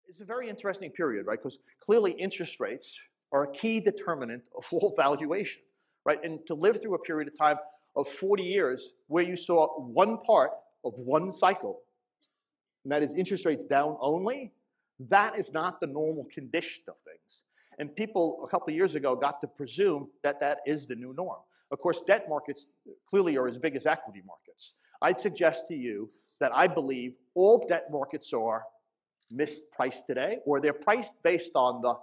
It's a very interesting period, right? Because clearly interest rates are a key determinant of all valuation, right? And to live through a period of time of 40 years where you saw one part of one cycle, and that is interest rates down only, that is not the normal condition of things. And people a couple of years ago got to presume that that is the new norm. Of course, debt markets clearly are as big as equity markets. I'd suggest to you that I believe all debt markets are mispriced today, or they're priced based on the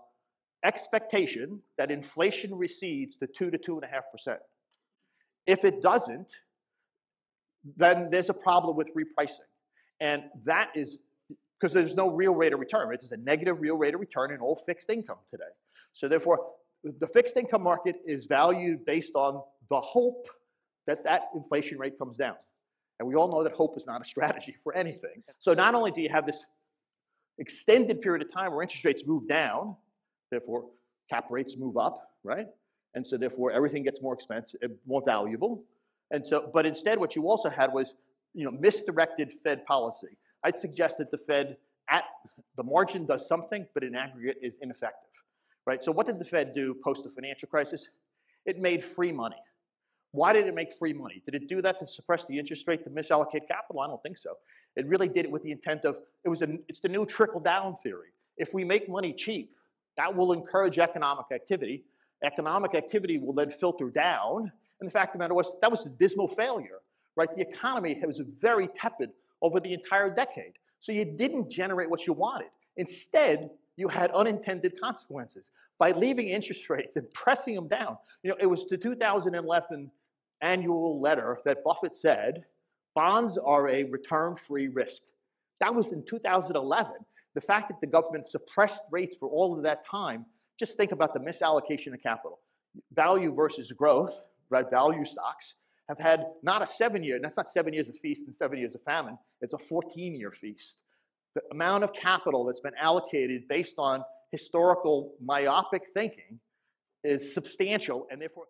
expectation that inflation recedes to 2 to 2.5%. If it doesn't, then there's a problem with repricing. And that is because there's no real rate of return, right? There's a negative real rate of return in all fixed income today. So therefore, the fixed income market is valued based on the hope that that inflation rate comes down. And we all know that hope is not a strategy for anything. So not only do you have this extended period of time where interest rates move down, therefore cap rates move up, right? And so therefore everything gets more expensive, more valuable. And so, but instead what you also had was, misdirected Fed policy. I'd suggest that the Fed at the margin does something, but in aggregate is ineffective, right? So what did the Fed do post the financial crisis? It made free money. Why did it make free money? Did it do that to suppress the interest rate, to misallocate capital? I don't think so. It really did it with the intent of, it's the new trickle-down theory. If we make money cheap, that will encourage economic activity. Economic activity will then filter down. And the fact of the matter was, that was a dismal failure, right? The economy was very tepid over the entire decade. So you didn't generate what you wanted. Instead, you had unintended consequences. By leaving interest rates and pressing them down, it was the 2011 annual letter that Buffett said, bonds are a return-free risk. That was in 2011. The fact that the government suppressed rates for all of that time, just think about the misallocation of capital. Value versus growth, right? Value stocks have had not a 7-year, and that's not 7 years of feast and 7 years of famine, it's a 14-year feast. The amount of capital that's been allocated based on historical myopic thinking is substantial, and therefore